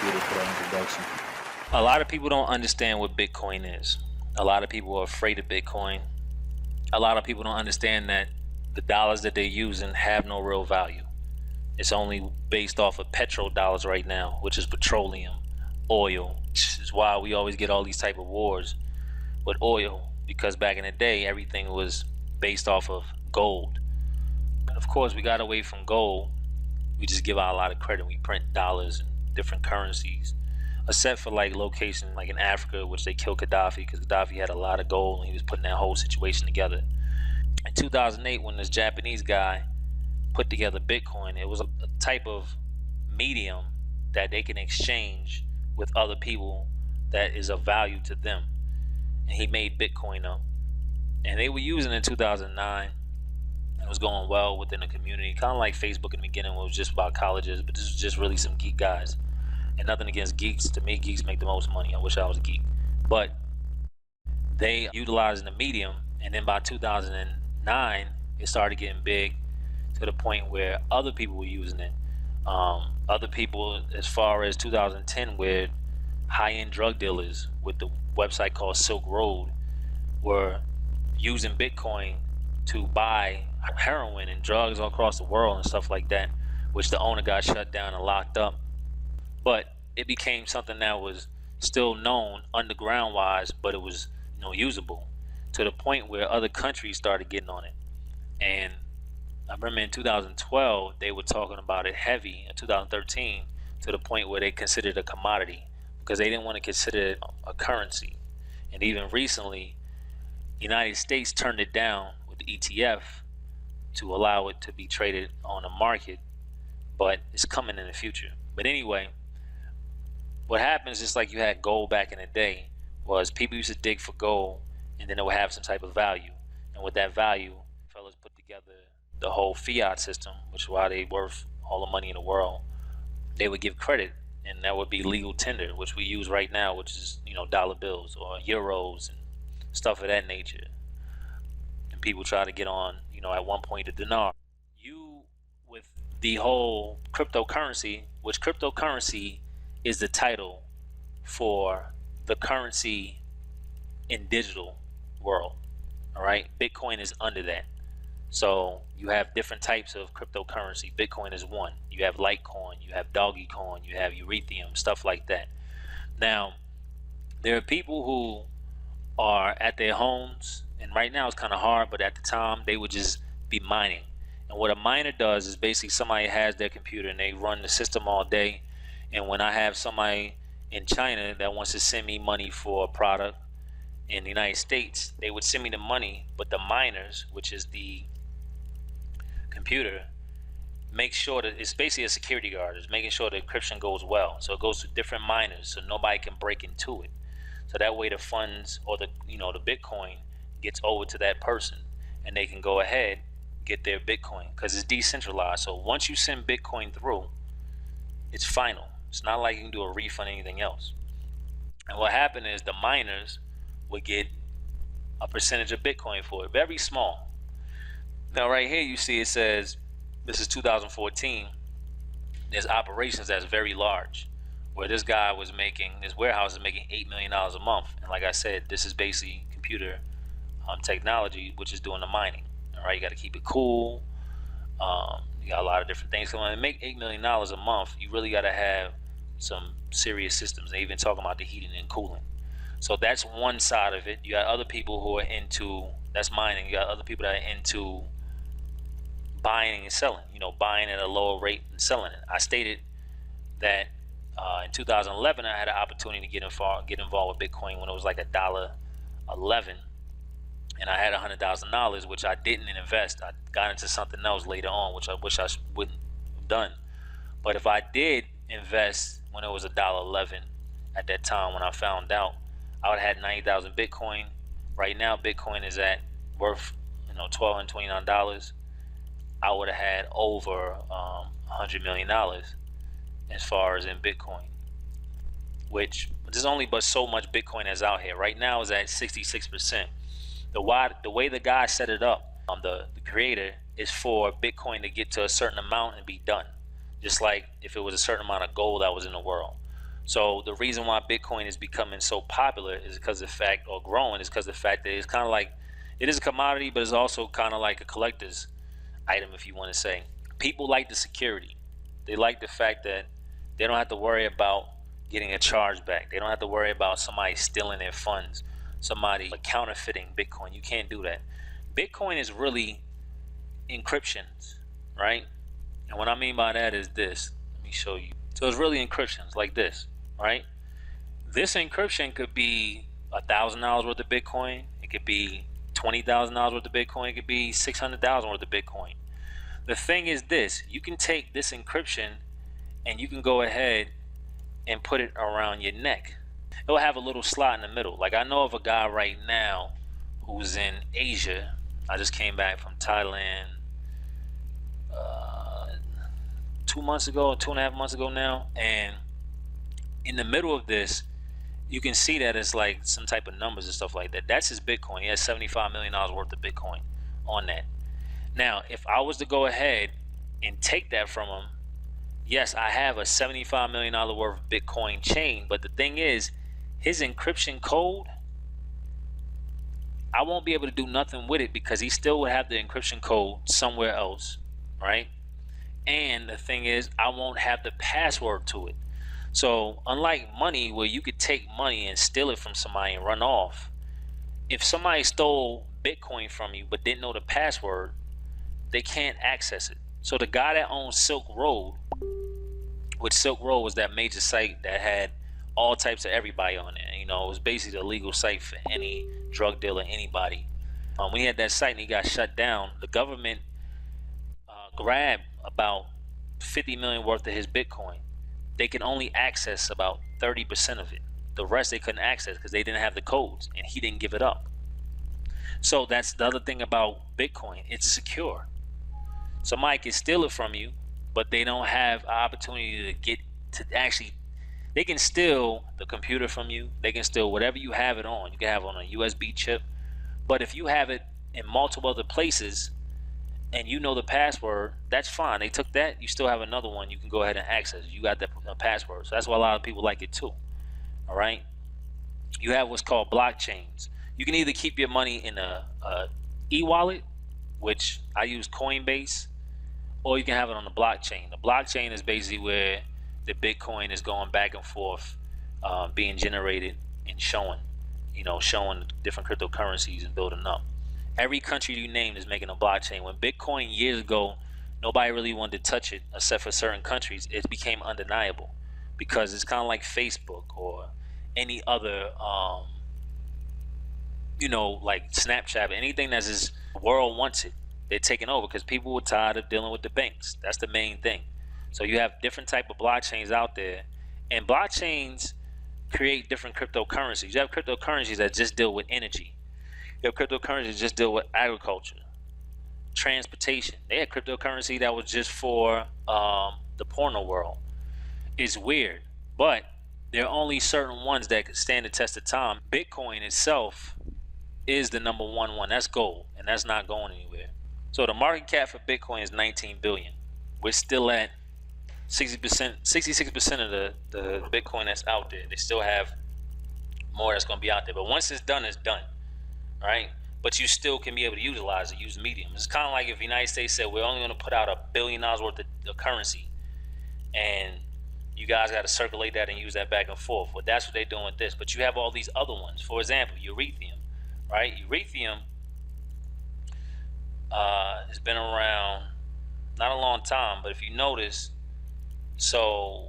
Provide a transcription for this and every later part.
appreciate it for that introduction. A lot of people don't understand what Bitcoin is. A lot of people are afraid of Bitcoin. A lot of people don't understand that the dollars that they're using have no real value. It's only based off of petrodollars right now, which is petroleum, oil. Which is why we always get all these type of wars with oil, because back in the day, everything was based off of gold. And of course, we got away from gold. We just give out a lot of credit. We print dollars and different currencies, except for like locations like in Africa, which they killed Gaddafi because Gaddafi had a lot of gold and he was putting that whole situation together. In 2008, when this Japanese guy put together Bitcoin, it was a type of medium that they can exchange with other people that is of value to them. And he made Bitcoin up. And they were using it in 2009. It was going well within the community, kind of like Facebook in the beginning, where it was just about colleges, but this was just really some geek guys. And nothing against geeks. To me, geeks make the most money. I wish I was a geek. But they utilized the medium, and then by 2009, it started getting big to the point where other people were using it. Other people, as far as 2010, where high-end drug dealers with the website called Silk Road were using Bitcoin to buy heroin and drugs all across the world and stuff like that, which the owner got shut down and locked up. But it became something that was still known underground wise, but it was usable to the point where other countries started getting on it. And I remember in 2012 they were talking about it heavy, in 2013, to the point where they considered it a commodity because they didn't want to consider it a currency. And even recently, the United States turned it down with the ETF to allow it to be traded on the market, but it's coming in the future. But anyway, what happens, just like you had gold back in the day, was people used to dig for gold and then it would have some type of value. And with that value, fellas put together the whole fiat system, which is why they worth all the money in the world. They would give credit, and that would be legal tender, which we use right now, which is dollar bills or euros and stuff of that nature. And people try to get on, at one point, the dinar. You, with the whole cryptocurrency, which cryptocurrency is the title for the currency in digital world. All right, Bitcoin is under that. So you have different types of cryptocurrency. Bitcoin is one. You have Litecoin, you have Dogecoin, you have Ethereum, stuff like that. Now, there are people who are at their homes, and right now it's kind of hard, but at the time they would just be mining. And what a miner does is basically somebody has their computer and they run the system all day. And when I have somebody in China that wants to send me money for a product in the United States, they would send me the money, but the miners, which is the computer, make sure that it's basically a security guard. It's making sure the encryption goes well. So it goes to different miners so nobody can break into it. So that way the funds or the Bitcoin gets over to that person and they can go ahead get their Bitcoin because it's decentralized. So once you send Bitcoin through, it's final. It's not like you can do a refund or anything else. And what happened is the miners would get a percentage of Bitcoin for it, very small. Now right here you see it says this is 2014. There's operations that's very large, where this guy was making, this warehouse is making $8 million a month. And like I said, this is basically computer technology, which is doing the mining. All right, you got to keep it cool. You got a lot of different things going on. To make $8 million a month, you really got to have some serious systems. They even talking about the heating and cooling. So that's one side of it. You got other people who are into, that's mining. You got other people that are into buying and selling, buying at a lower rate and selling it. I stated that in 2011, I had an opportunity to get involved with Bitcoin when it was like $1.11. And I had $100,000, which I didn't invest. I got into something else later on, which I wish I wouldn't have done. But if I did invest when it was $1.11 at that time when I found out, I would have had 90,000 Bitcoin. Right now, Bitcoin is at worth $1,229. I would have had over $100 million as far as in Bitcoin, which there's only but so much Bitcoin that's out here. Right now is at 66%. The way the guy set it up, the creator, is for Bitcoin to get to a certain amount and be done. Just like if it was a certain amount of gold that was in the world. So the reason why Bitcoin is becoming so popular is because of the fact, or growing, is because of the fact that it's kind of like, it is a commodity, but it's also kind of like a collector's item, if you want to say. People like the security. They like the fact that they don't have to worry about getting a charge back. They don't have to worry about somebody stealing their funds, somebody counterfeiting Bitcoin. You can't do that. Bitcoin is really encryptions, right? And what I mean by that is this. Let me show you. So it's really encryptions like this, right? This encryption could be $1,000 worth of Bitcoin. It could be $20,000 worth of Bitcoin. It could be 600,000 worth of Bitcoin. The thing is this: you can take this encryption and you can go ahead and put it around your neck. It'll have a little slot in the middle. Like, I know of a guy right now who's in Asia. I just came back from Thailand 2 months ago, 2.5 months ago now, and in the middle of this, you can see that it's like some type of numbers and stuff like that. That's his Bitcoin. He has $75 million worth of Bitcoin on that. Now, if I was to go ahead and take that from him, yes, I have a $75 million worth of Bitcoin chain, but the thing is, his encryption code, I won't be able to do nothing with it because he still would have the encryption code somewhere else, right? And the thing is, I won't have the password to it. So unlike money, where you could take money and steal it from somebody and run off, if somebody stole Bitcoin from you but didn't know the password, they can't access it. So the guy that owns Silk Road, which Silk Road was that major site that had all types of everybody on there. You know, it was basically the legal site for any drug dealer, anybody. When he had that site and he got shut down, the government grabbed about 50 million worth of his Bitcoin. They can only access about 30% of it. The rest they couldn't access because they didn't have the codes, and he didn't give it up. So that's the other thing about Bitcoin. It's secure. Somebody can steal it from you, but they don't have an opportunity to get to actually. They can steal the computer from you. They can steal whatever you have it on. You can have it on a USB chip. But if you have it in multiple other places and you know the password, that's fine. They took that. You still have another one. You can go ahead and access it. You got the password. So that's why a lot of people like it too. All right. You have what's called blockchains. You can either keep your money in a e-wallet, which I use Coinbase, or you can have it on the blockchain. The blockchain is basically where the Bitcoin is going back and forth, being generated and showing different cryptocurrencies and building up. Every country you named is making a blockchain. When Bitcoin years ago, nobody really wanted to touch it except for certain countries. It became undeniable because it's kind of like Facebook or any other, like Snapchat. Anything that's this world wants it. They're taking over because people were tired of dealing with the banks. That's the main thing. So you have different type of blockchains out there, and blockchains create different cryptocurrencies. You have cryptocurrencies that just deal with energy. You have cryptocurrencies that just deal with agriculture, transportation. They had cryptocurrency that was just for the porno world. It's weird, but there are only certain ones that could stand the test of time. Bitcoin itself is the number one. That's gold, and that's not going anywhere. So the market cap for Bitcoin is 19 billion. We're still at 60%, 66% of the Bitcoin that's out there. They still have more that's going to be out there. But once it's done, right? But you still can be able to utilize it, use medium. It's kind of like if the United States said we're only going to put out $1 billion worth of currency, and you guys got to circulate that and use that back and forth. Well, that's what they're doing with this. But you have all these other ones. For example, Ethereum, right? Ethereum has been around not a long time, but if you notice, so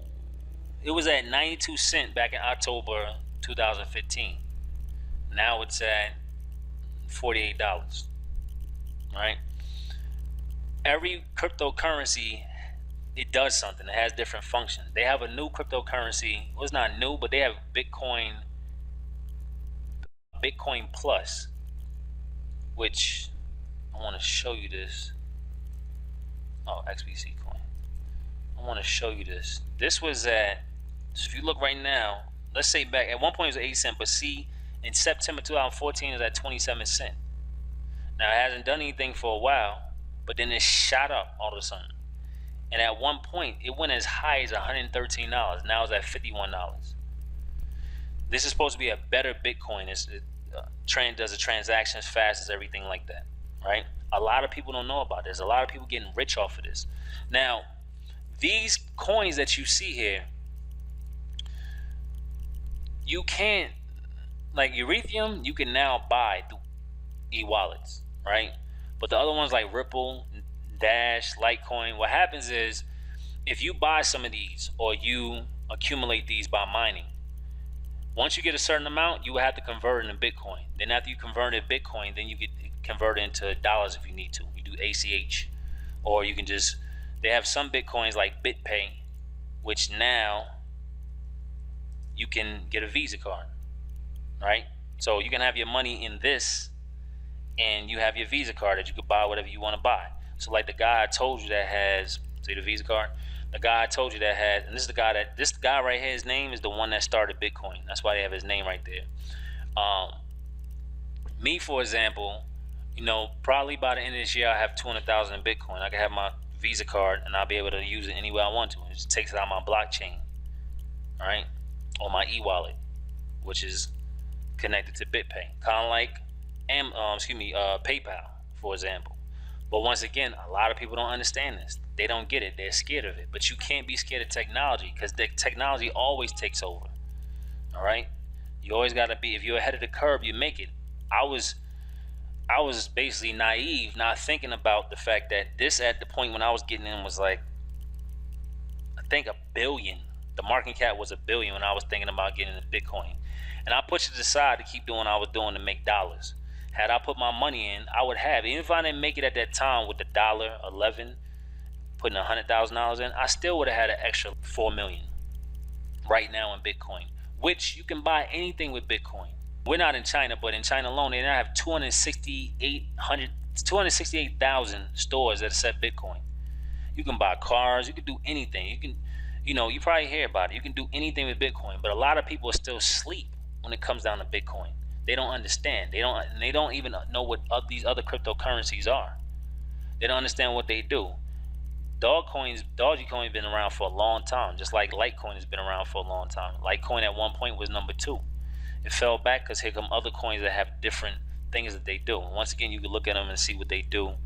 it was at 92 cents back in October 2015. Now it's at $48, right? Every cryptocurrency, it does something. It has different functions. They have a new cryptocurrency. Well, it's not new, but they have Bitcoin Plus, which I want to show you this. Oh, XBC coin. I want to show you this. This was at, so if you look right now, let's say back at one point it was 8 cents, but see, in September 2014 it was at 27 cents. Now it hasn't done anything for a while, but then it shot up all of a sudden. And at one point, it went as high as $113. Now it's at $51. This is supposed to be a better Bitcoin. Does the transactions fast as everything like that, right? A lot of people don't know about this. A lot of people getting rich off of this. Now, these coins that you see here, you can't, like Ethereum, you can now buy through e-wallets, right? But the other ones like Ripple, Dash, Litecoin, what happens is if you buy some of these or you accumulate these by mining, once you get a certain amount, you will have to convert it into Bitcoin. Then after you convert it to Bitcoin, then you get convert it into dollars if you need to. You do ACH, or you can just, they have some Bitcoins like BitPay, which now you can get a Visa card, right? So you can have your money in this, and you have your Visa card that you could buy whatever you want to buy. So like the guy I told you that has, see the Visa card? The guy I told you that has, and this guy right here, his name is the one that started Bitcoin. That's why they have his name right there. Me, for example, probably by the end of this year, I have 200,000 in Bitcoin. I can have my Visa card, and I'll be able to use it anywhere I want to. It just takes it out of my blockchain, all right, or my e-wallet, which is connected to BitPay, kind of like PayPal, for example. But once again, a lot of people don't understand this. They don't get it. They're scared of it. But you can't be scared of technology, because the technology always takes over. All right? You always got to be, if you're ahead of the curve, you make it. I was basically naive, not thinking about the fact that this, at the point when I was getting in, was like, I think $1 billion. The market cap was $1 billion when I was thinking about getting into Bitcoin. And I pushed it aside to keep doing what I was doing to make dollars. Had I put my money in, I would have. Even if I didn't make it at that time with the $1.11, putting $100,000 in, I still would have had an extra $4 million right now in Bitcoin, which you can buy anything with Bitcoin. We're not in China, but in China alone, they now have 268,000 stores that accept Bitcoin. You can buy cars, you can do anything. You can, you probably hear about it. You can do anything with Bitcoin, but a lot of people are still asleep when it comes down to Bitcoin. They don't understand. They don't even know what these other cryptocurrencies are. They don't understand what they do. Dogecoin's been around for a long time, just like Litecoin has been around for a long time. Litecoin at one point was number 2. It fell back because here come other coins that have different things that they do. And once again, you can look at them and see what they do.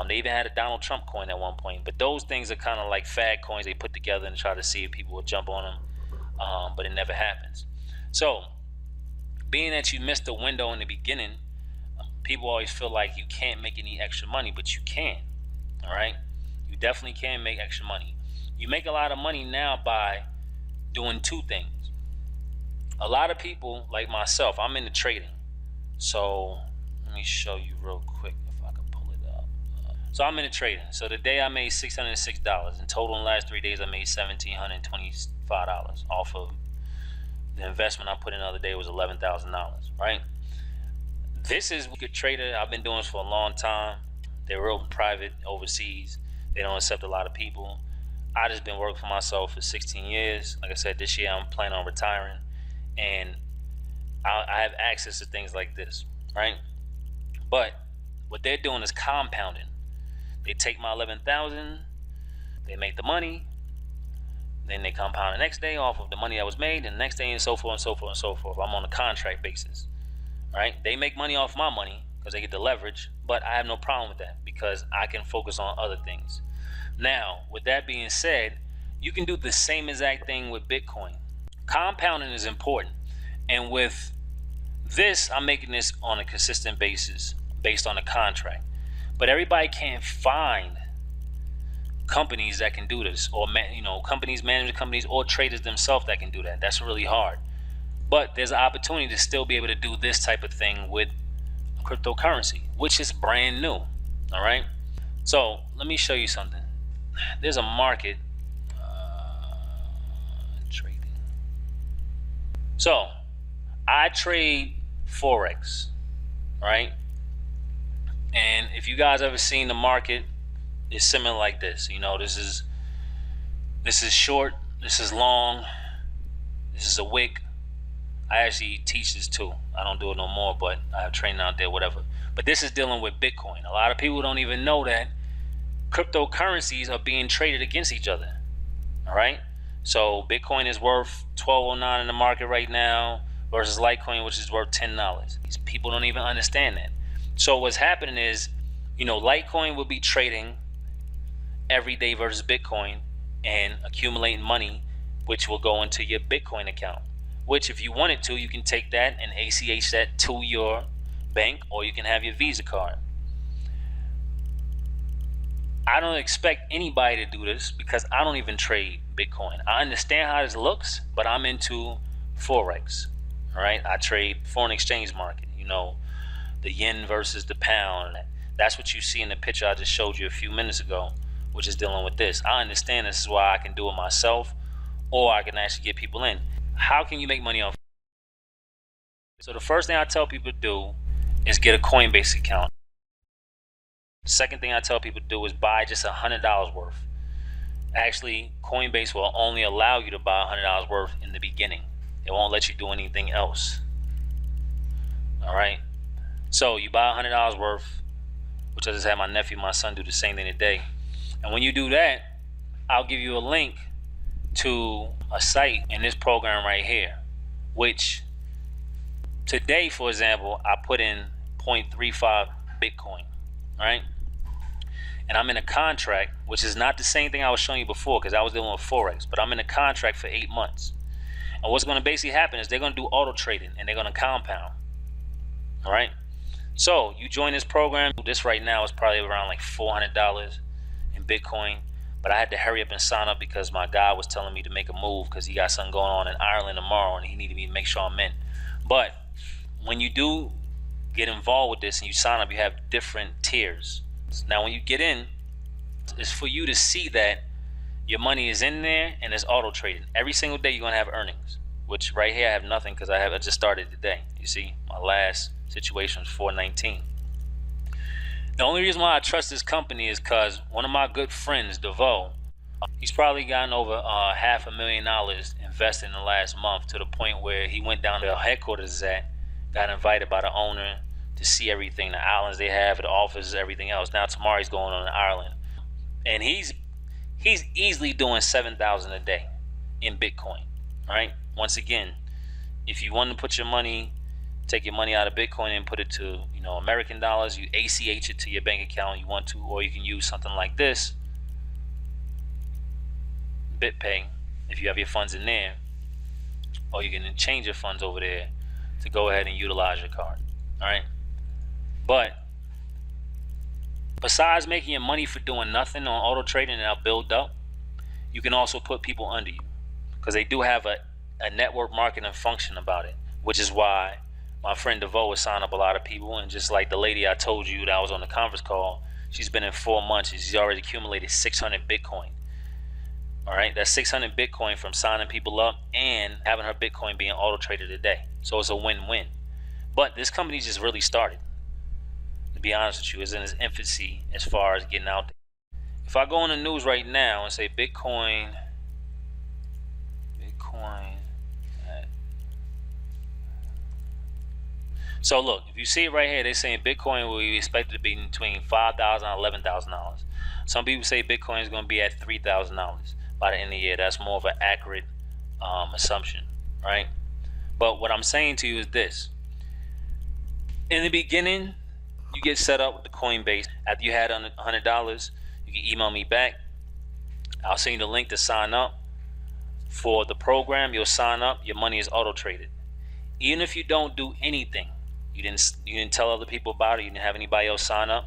They even had a Donald Trump coin at one point, but those things are kind of like fad coins they put together and try to see if people will jump on them, but it never happens. So, being that you missed the window in the beginning, people always feel like you can't make any extra money, but you can. All right, you definitely can make extra money. You make a lot of money now by doing 2 things. A lot of people like myself, I'm into trading. So let me show you real quick if I can pull it up. So I'm into trading. So today I made $606. In total, in the last 3 days, I made $1,725 off of the investment I put in the other day was $11,000, right? This is a good trader. I've been doing this for a long time. They're real private overseas. They don't accept a lot of people. I just been working for myself for 16 years. Like I said, this year I'm planning on retiring, and I have access to things like this, right? But what they're doing is compounding. They take my 11,000, they make the money, then they compound the next day off of the money that was made, and the next day, and so forth and so forth and so forth. I'm on a contract basis, right? They make money off my money because they get the leverage, but I have no problem with that because I can focus on other things. Now, with that being said, you can do the same exact thing with Bitcoin. Compounding is important, and with this, I'm making this on a consistent basis based on a contract. But everybody can't find companies that can do this, or companies, management companies, or traders themselves that can do that. That's really hard. But there's an opportunity to still be able to do this type of thing with cryptocurrency, which is brand new. All right. So let me show you something. There's a market trading. So I trade Forex, right? And if you guys ever seen the market, it's similar like this. This is short, this is long, this is a wick. I actually teach this too. I don't do it no more, but I have training out there, whatever. But this is dealing with Bitcoin. A lot of people don't even know that cryptocurrencies are being traded against each other. All right. So Bitcoin is worth $12.09 in the market right now versus Litecoin, which is worth $10. These people don't even understand that. So what's happening is, Litecoin will be trading every day versus Bitcoin and accumulating money, which will go into your Bitcoin account, which if you wanted to, you can take that and ACH that to your bank, or you can have your Visa card. I don't expect anybody to do this because I don't even trade Bitcoin. I understand how this looks, but I'm into Forex. All right. I trade foreign exchange market, the yen versus the pound. That's what you see in the picture I just showed you a few minutes ago, which is dealing with this. I understand this is why I can do it myself, or I can actually get people in. How can you make money off? So the first thing I tell people to do is get a Coinbase account. Second thing I tell people to do is buy just $100 worth. Actually, Coinbase will only allow you to buy $100 worth in the beginning. It won't let you do anything else. All right. So you buy $100 worth, which I just had my nephew, my son do the same thing today. And when you do that, I'll give you a link to a site in this program right here, which today, for example, I put in 0.35 Bitcoin, right? And I'm in a contract, which is not the same thing I was showing you before because I was dealing with Forex, but I'm in a contract for 8 months. And what's going to basically happen is they're going to do auto trading and they're going to compound. All right. So you join this program. This right now is probably around like $400 in Bitcoin. But I had to hurry up and sign up because my guy was telling me to make a move because he got something going on in Ireland tomorrow and he needed me to make sure I'm in. But when you do get involved with this and you sign up, you have different tiers. Now, when you get in, it's for you to see that your money is in there and it's auto trading. Every single day you're going to have earnings, which right here I have nothing because I just started today. You see, my last situation was 419. The only reason why I trust this company is because one of my good friends, DeVoe, he's probably gotten over $500,000 invested in the last month to the point where he went down to the headquarters got invited by the owner to see everything, the islands they have, the offices, everything else. Now tomorrow he's going on in Ireland. And he's easily doing 7,000 a day in Bitcoin. All right. Once again, if you want to put your money, take your money out of Bitcoin and put it to, American dollars, you ACH it to your bank account you want to, or you can use something like this, BitPay, if you have your funds in there, or you can change your funds over there to go ahead and utilize your card. All right. But besides making your money for doing nothing on auto trading and now build up, you can also put people under you because they do have a network marketing function about it, which is why my friend DeVoe has signed up a lot of people. And just like the lady I told you that was on the conference call, she's been in 4 months. She's already accumulated 600 Bitcoin. All right. That's 600 Bitcoin from signing people up and having her Bitcoin being auto traded today. So it's a win-win. But this company just really started. To be honest with you, it's in its infancy as far as getting out there. If I go on the news right now and say Bitcoin. So look, if you see it right here, they're saying Bitcoin will be expected to be between $5,000 and $11,000. Some people say Bitcoin is going to be at $3,000 by the end of the year. That's more of an accurate assumption, right? But what I'm saying to you is this. In the beginning, you get set up with the Coinbase. After you had $100, you can email me back. I'll send you the link to sign up for the program. You'll sign up. Your money is auto traded. Even if you don't do anything, you didn't tell other people about it, you didn't have anybody else sign up,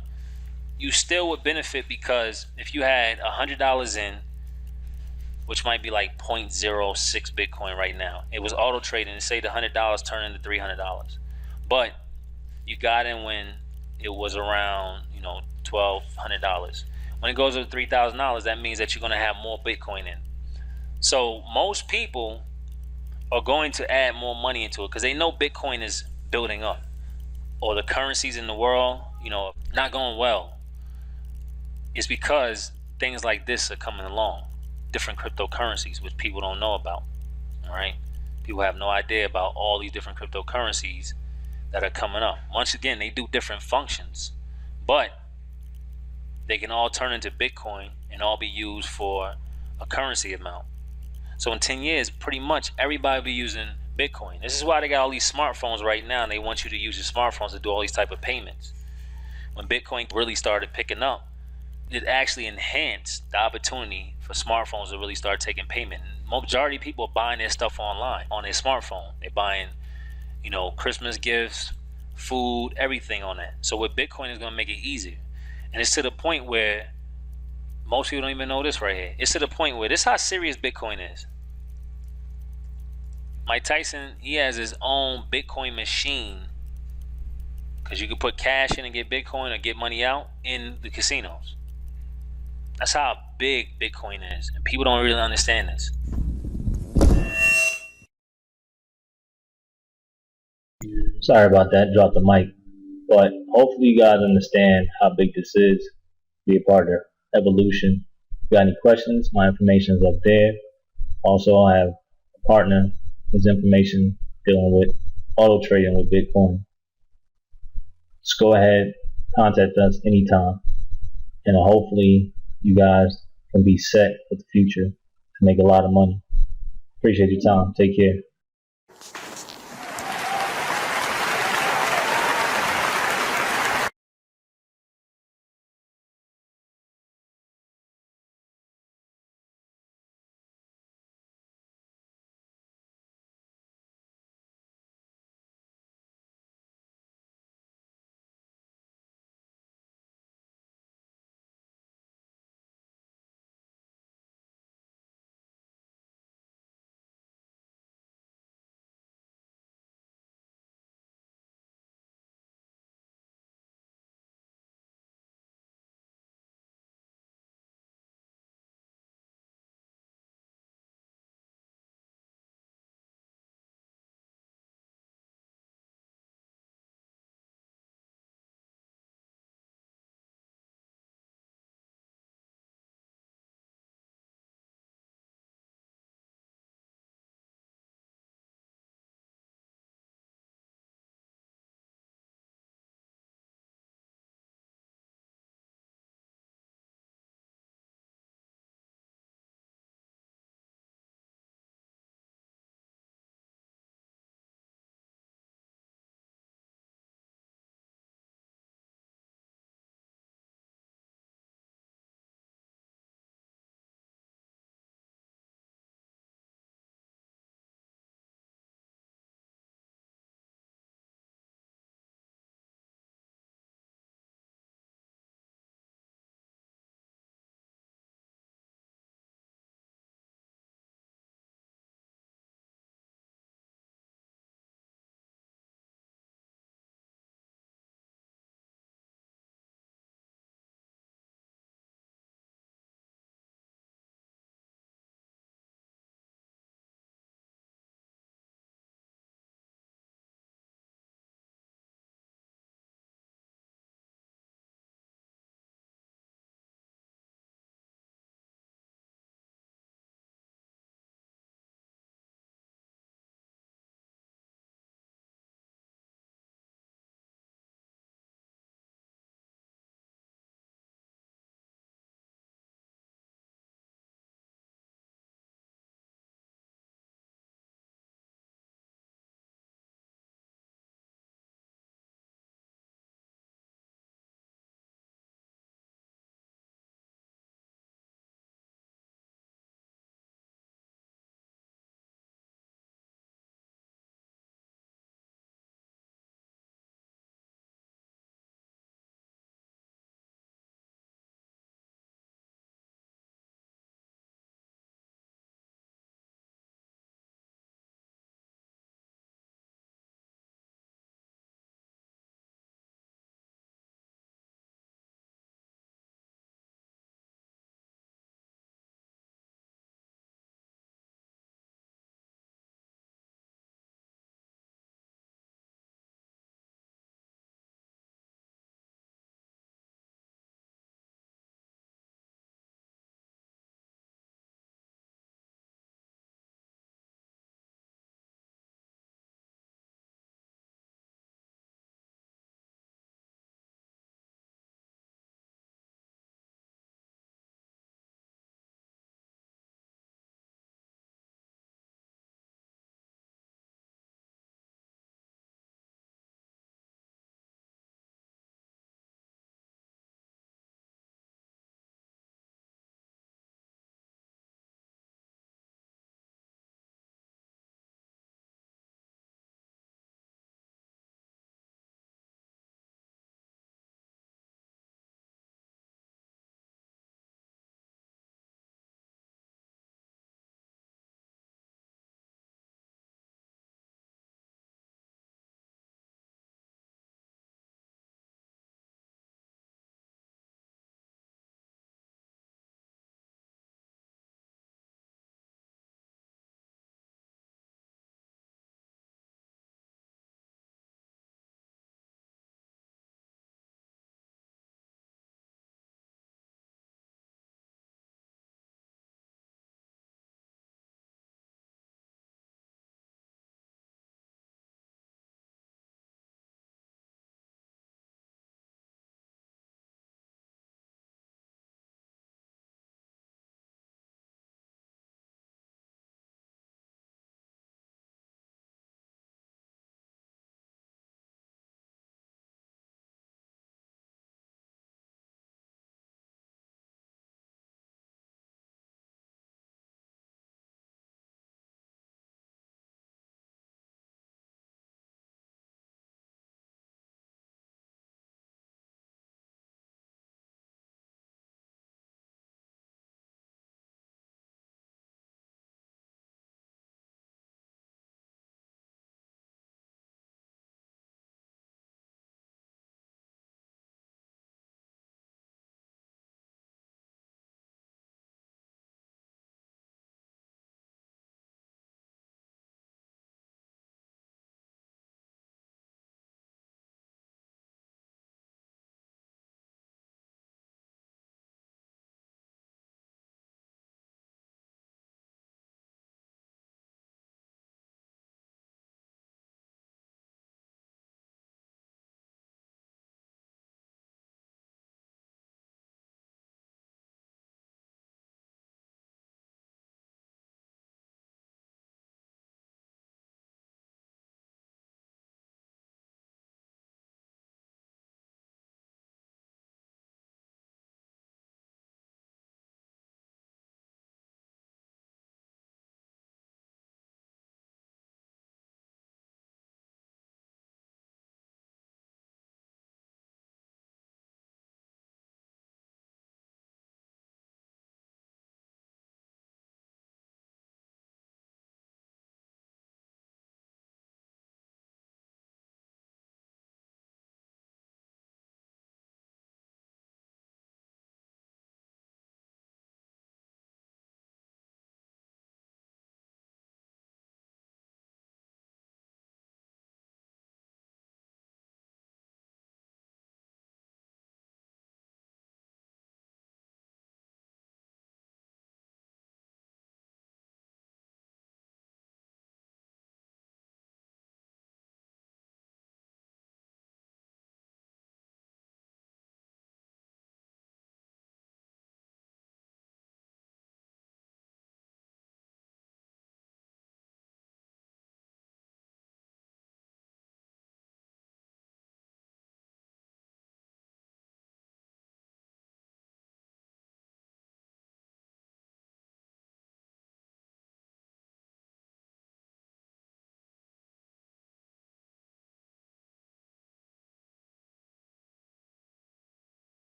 you still would benefit because if you had $100 in, which might be like 0.06 Bitcoin right now, it was auto trading and say the $100 turned into $300. But you got in when it was around, $1,200. When it goes over $3,000, that means that you're going to have more Bitcoin in. So most people are going to add more money into it because they know Bitcoin is building up, or the currencies in the world, not going well. It's because things like this are coming along, different cryptocurrencies, which people don't know about. All right, people have no idea about all these different cryptocurrencies that are coming up. Once again, they do different functions, but they can all turn into Bitcoin and all be used for a currency amount. So in 10 years, pretty much everybody will be using Bitcoin. This is why they got all these smartphones right now, and they want you to use your smartphones to do all these type of payments. When Bitcoin really started picking up, it actually enhanced the opportunity for smartphones to really start taking payment. And majority of people are buying their stuff online on their smartphone. They're buying, Christmas gifts, food, everything on that. So with Bitcoin, is going to make it easier. And it's to the point where most people don't even know this right here. It's to the point where this is how serious Bitcoin is. Mike Tyson, he has his own Bitcoin machine, because you can put cash in and get Bitcoin or get money out in the casinos. That's how big Bitcoin is, and people don't really understand this. Sorry about that, dropped the mic. But hopefully you guys understand how big this is. Be a part of the evolution. If you got any questions, my information is up there. Also, I have a partner, his information dealing with auto trading with Bitcoin. Just go ahead, contact us anytime, and hopefully you guys can be set for the future to make a lot of money. Appreciate your time. Take care.